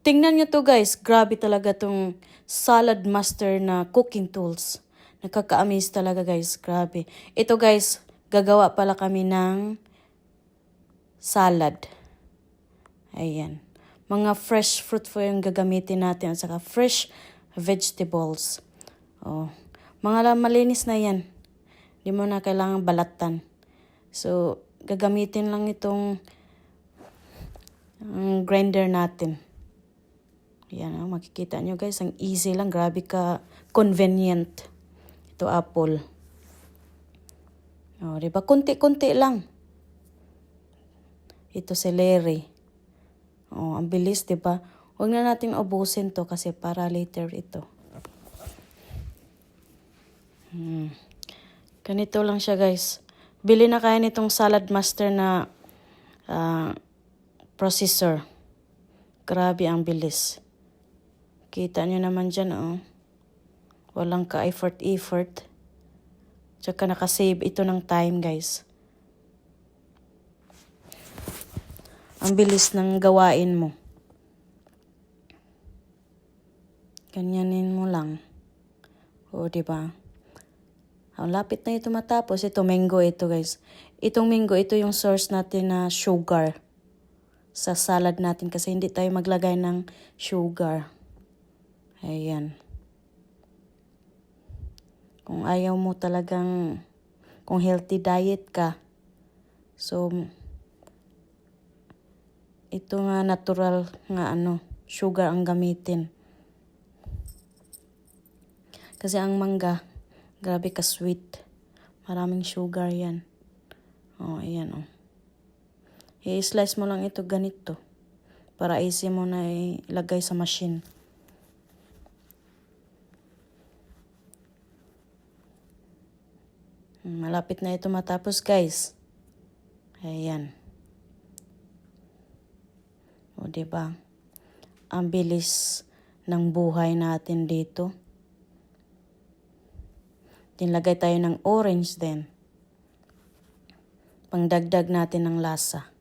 Tingnan nyo to guys, grabe talaga tong Salad Master na cooking tools. Nakaka-amaze talaga guys, grabe. Ito guys, gagawa pala kami ng salad. Ayan. Mga fresh fruit po yung gagamitin natin at saka fresh vegetables. Oh, mga malinis na yan. Hindi mo na kailangan balatan. So, gagamitin lang itong grinder natin. Yan, makikita nyo guys, ang easy lang, grabe ka convenient. Ito apple. Oh, diba? Kunti-kunti lang. Ito celery. Oh, ang bilis, diba? Huwag na natin ubusin to kasi para later ito. Ganito lang siya guys. Bili na kayo nitong Salad Master na processor. Grabe ang bilis. Kita nyo naman dyan, oh. Walang ka-effort. Tsaka nakasave ito ng time, guys. Ang bilis ng gawain mo. Ganyanin mo lang. O, diba? Ang lapit na ito matapos. Ito, mango ito, guys. Itong mango, ito yung source natin na sugar sa salad natin kasi hindi tayo maglagay ng sugar. Ayan. Kung ayaw mo talagang, kung healthy diet ka, so, ito nga natural nga sugar ang gamitin. Kasi ang mangga, grabe ka sweet. Maraming sugar yan. Oh, ayan oh. I-slice mo lang ito ganito. Para easy mo na ilagay sa machine. Malapit na ito matapos guys. Ayan. O diba? Ang bilis ng buhay natin dito. Tinlagay tayo ng orange din. Pangdagdag natin ng lasa.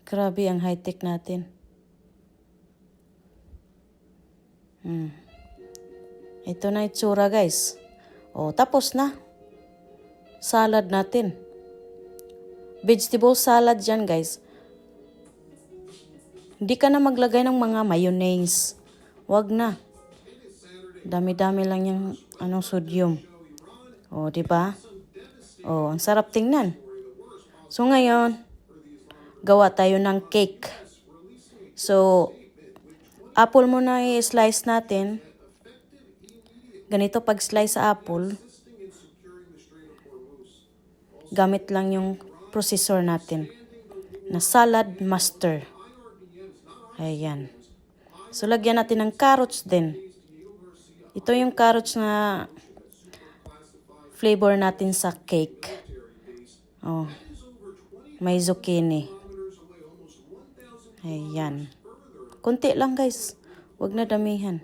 Grabe ang high-tech natin. Ito na itsura guys. O, tapos na. Salad natin. Vegetable salad dyan guys. Hindi ka na maglagay ng mga mayonnaise. Wag na. Dami-dami lang yung sodium. O, diba? O, ang sarap tingnan. So, ngayon, gawa tayo ng cake. So, apple muna i-slice natin. Ganito pag slice sa apple, gamit lang yung processor natin na Salad Master. Ayan. So, lagyan natin ng carrots din. Ito yung carrots na flavor natin sa cake. Oh, may zucchini. Ayan. Kunti lang guys. Huwag na damihan.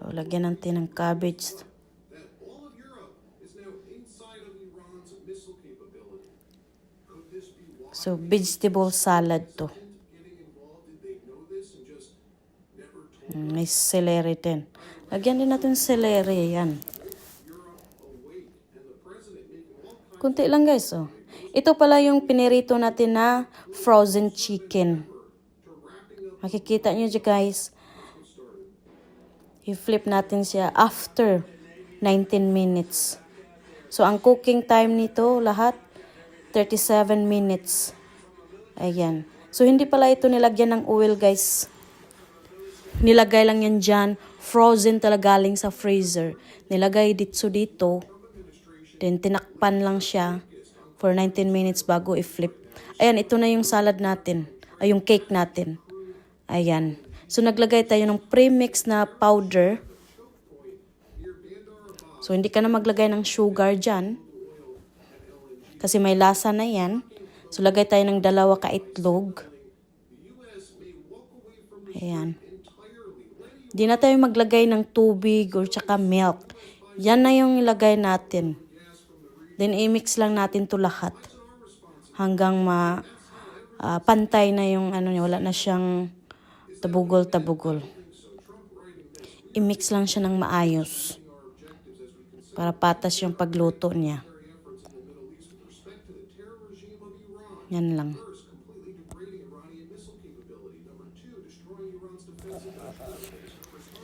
O, lagyan natin ng cabbage. So, vegetable salad to. May celery din. Lagyan din natin celery. Yan. Kunti lang guys. Oh. Ito pala yung pinirito natin na frozen chicken. Makikita nyo dyan guys. I-flip natin siya after 19 minutes. So, ang cooking time nito, lahat, 37 minutes. Ayan. So, hindi pala ito nilagyan ng oil, guys. Nilagay lang yan dyan. Frozen talaga galing sa freezer. Nilagay dito. Then, tinakpan lang siya for 19 minutes bago i-flip. Ayan, ito na yung salad natin. Ay, yung cake natin. Ayan. So, naglagay tayo ng pre-mix na powder. So, hindi ka na maglagay ng sugar dyan. Kasi may lasa na yan. So, lagay tayo ng 2 kaitlog. Ayan. Hindi na tayo maglagay ng tubig or tsaka milk. Yan na yung ilagay natin. Then, i-mix lang natin to lahat. hanggang pantay na yung ano niya, wala na siyang tabugol-tabugol. I-mix lang siya ng maayos para patas yung pagluto niya. Yan lang.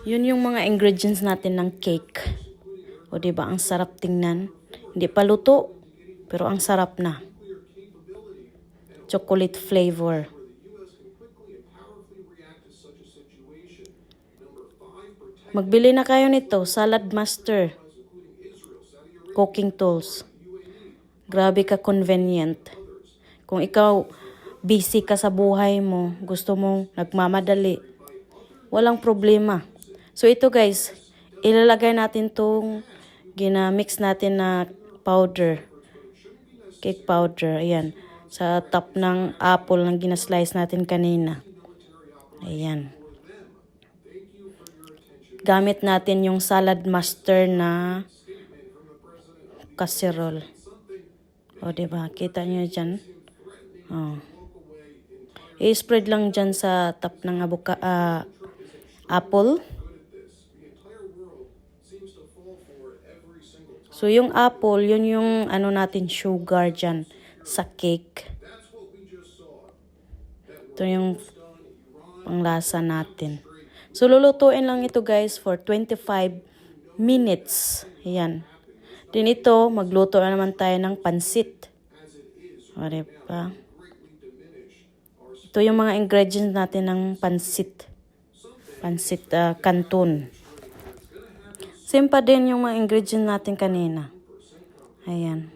Yun yung mga ingredients natin ng cake. O diba, ang sarap tingnan. Hindi pa luto, pero ang sarap na. Chocolate flavor. Magbili na kayo nito, Salad Master. Cooking tools. Grabe ka convenient. Kung ikaw busy ka sa buhay mo, gusto mong nagmamadali, walang problema. So ito guys, ilalagay natin tong ginamix natin na powder. Cake powder, ayan. Sa top ng apple na ginaslice natin kanina. Ayan. Gamit natin yung Salad Master na casserole. O diba, kita nyo dyan. Oh. I-spread lang dyan sa top ng apple. So, yung apple, yun yung ano natin, sugar dyan sa cake. Ito yung panglasa natin. So, lulutuin lang ito guys for 25 minutes. Ayan. Din ito, magluto na naman tayo ng pansit. O, diba? Ito yung mga ingredients natin ng pansit. Pansit canton. Same pa din yung mga ingredients natin kanina. Ayan.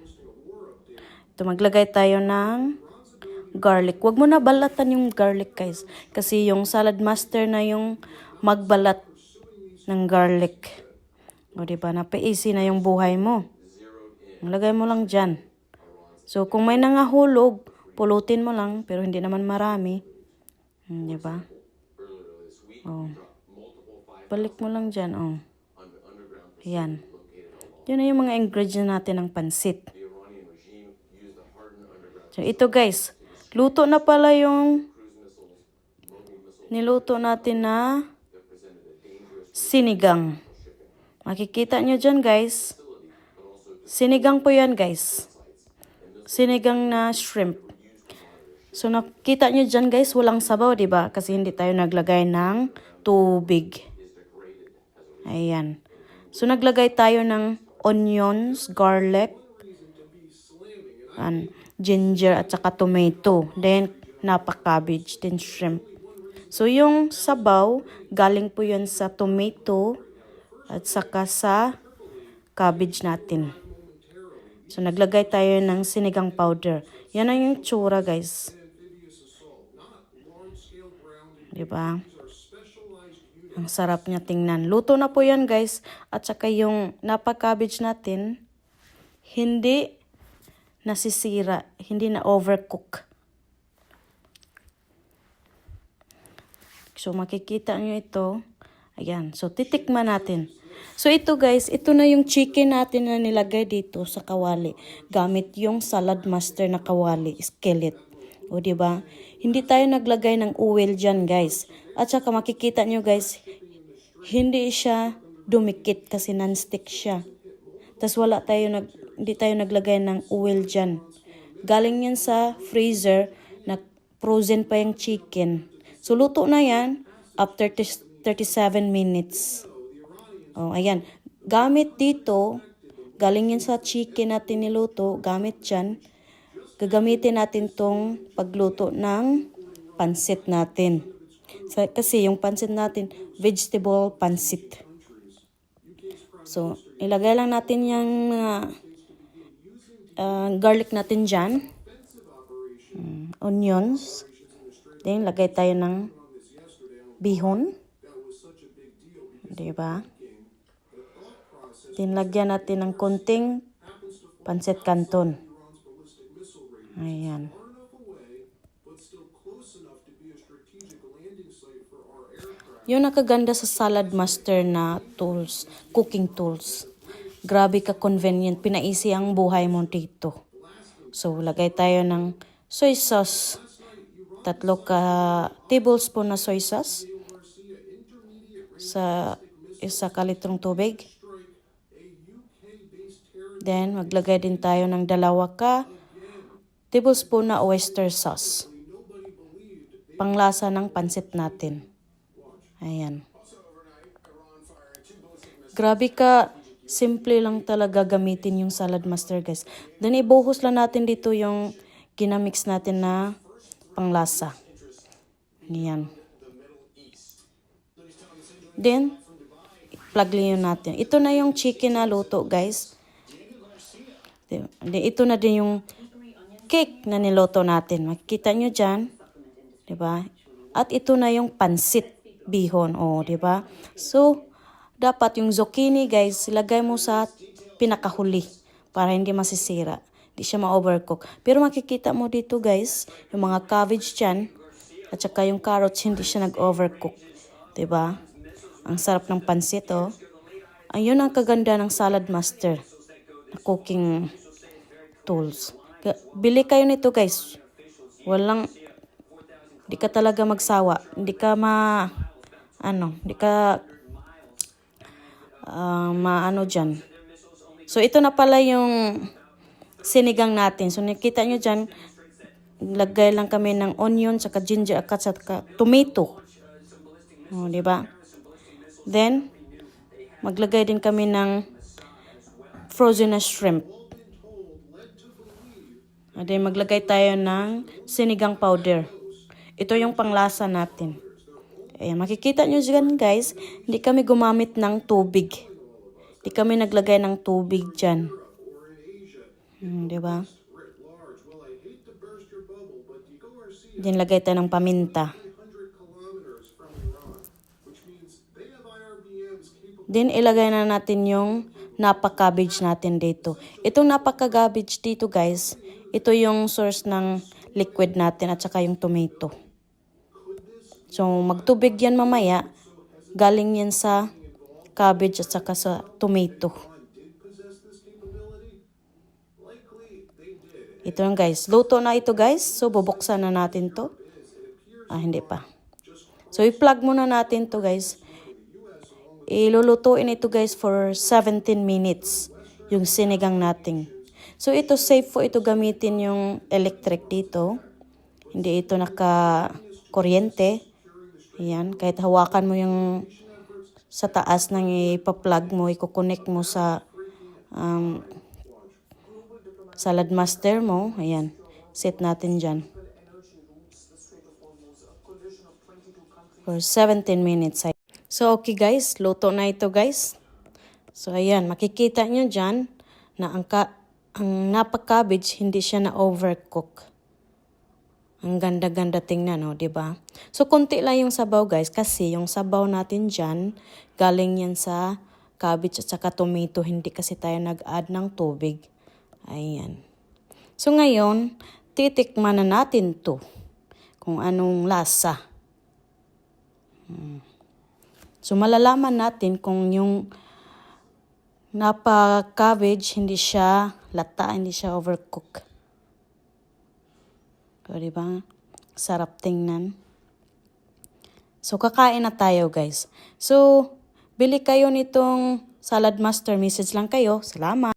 Ito, maglagay tayo ng garlic. Huwag mo na balatan yung garlic, guys. Kasi yung Salad Master na yung magbalat ng garlic. O, diba? Napa-easy na yung buhay mo. Maglagay mo lang dyan. So, kung may nangahulog, pulutin mo lang. Pero hindi naman marami. Diba? O. Balik mo lang dyan, o. Ayan. Yun na yung mga ingredients natin ng pansit. So, ito guys. Luto na pala yung niluto natin na sinigang. Makikita nyo dyan guys. Sinigang po yan guys. Sinigang na shrimp. So, nakita nyo dyan guys, walang sabaw, diba? Kasi hindi tayo naglagay ng tubig. Ayan. So, naglagay tayo ng onions, garlic, and ginger, at saka tomato. Then, cabbage, then shrimp. So, yung sabaw, galing po yun sa tomato, at saka sa cabbage natin. So, naglagay tayo ng sinigang powder. Yan ang yung tsura, guys. Diba? Ang sarap niya tingnan. Luto na po yan guys. At saka yung cabbage natin, hindi nasisira. Hindi na overcook. So makikita nyo ito. Ayan. So titikman natin. So ito guys, ito na yung chicken natin na nilagay dito sa kawali. Gamit yung Salad Master na kawali, skillet. O diba? Hindi tayo naglagay ng oil dyan guys. At saka makikita nyo guys, hindi siya dumikit kasi non-stick siya. Tapos hindi tayo naglagay ng oil dyan. Galing yan sa freezer, na frozen pa yung chicken. So luto na yan after 37 minutes. Oh, ayan. Gamit dito, galing yan sa chicken natin niluto, gamit dyan. Gagamitin natin tong pagluto ng pansit natin. Kasi yung pansit natin, vegetable pansit. So, ilagay lang natin yung garlic natin dyan. Onions. Then, lagay tayo ng bihon. Diba? Then, lagyan natin ng konting pansit canton. Ayan. Yung nakaganda sa Salad Master na tools, cooking tools. Grabe ka convenient. Pinaisi ang buhay mo dito. So, lagay tayo ng soy sauce. 3 tablespoon na soy sauce sa 1 litrong tubig. Then, maglagay din tayo ng 2 tablespoon na oyster sauce. Panglasa ng pansit natin. Ayan. Grabe ka, simple lang talaga gamitin yung salad master, guys. Then, ibuhos lang natin dito yung ginamix natin na panglasa. Ayan. Then, plug yun natin. Ito na yung chicken na luto, guys. Ito na din yung cake na niloto natin. Makikita nyo dyan. Diba? At ito na yung pansit bihon. O, diba? So, dapat yung zucchini, guys, ilagay mo sa pinakahuli para hindi masisira. Hindi siya ma-overcook. Pero makikita mo dito, guys, yung mga cabbage dyan at saka yung carrots, hindi siya nag-overcook. Diba? Ang sarap ng pansit, oh. Ayun ang kaganda ng salad master na cooking tools. Bili kayo nito, guys. Di ka talaga magsawa. Hindi ka maano dyan. So, ito na pala yung sinigang natin. So, nakita nyo dyan, lagay lang kami ng onion, saka ginger, at saka tomato. O, diba? Then, maglagay din kami ng frozen na shrimp. Then, maglagay tayo ng sinigang powder. Ito yung panglasa natin. Ayan, makikita nyo dyan, guys, hindi kami gumamit ng tubig. Hindi kami naglagay ng tubig dyan. Diba? Then, lagay tayo ng paminta. Then, ilagay na natin yung napa-cabbage natin dito. Itong napa-cabbage dito, guys, ito yung source ng liquid natin at saka yung tomato. So, magtubig yan mamaya. Galing yan sa cabbage at saka sa tomato. Ito lang, guys. Luto na ito, guys. So, bubuksan na natin to. Hindi pa. So, i-plug muna natin to, guys. Ilulutuin ito, guys, for 17 minutes. Yung sinigang natin. So, ito safe po ito gamitin yung electric dito. Hindi ito naka-kuryente. Ayan, kahit hawakan mo yung sa taas nang ipa-plug mo, i-connect mo sa salad master mo. Ayan, set natin dyan. For 17 minutes. So, okay guys, luto na ito guys. So, ayan, makikita nyo dyan na ang napa-cabbage, hindi siya na-overcook. Ang ganda-ganda tingnan, no, diba? So, konti lang yung sabaw, guys, kasi yung sabaw natin dyan, galing yan sa cabbage at saka tomato, hindi kasi tayo nag-add ng tubig. Ayan. So, ngayon, titikman na natin to kung anong lasa. So, malalaman natin kung yung napa-cabbage, hindi siya lata, hindi siya overcook. So, diba? Sarap tingnan. So, kakain na tayo, guys. So, bili kayo nitong salad master. Message lang kayo. Salamat!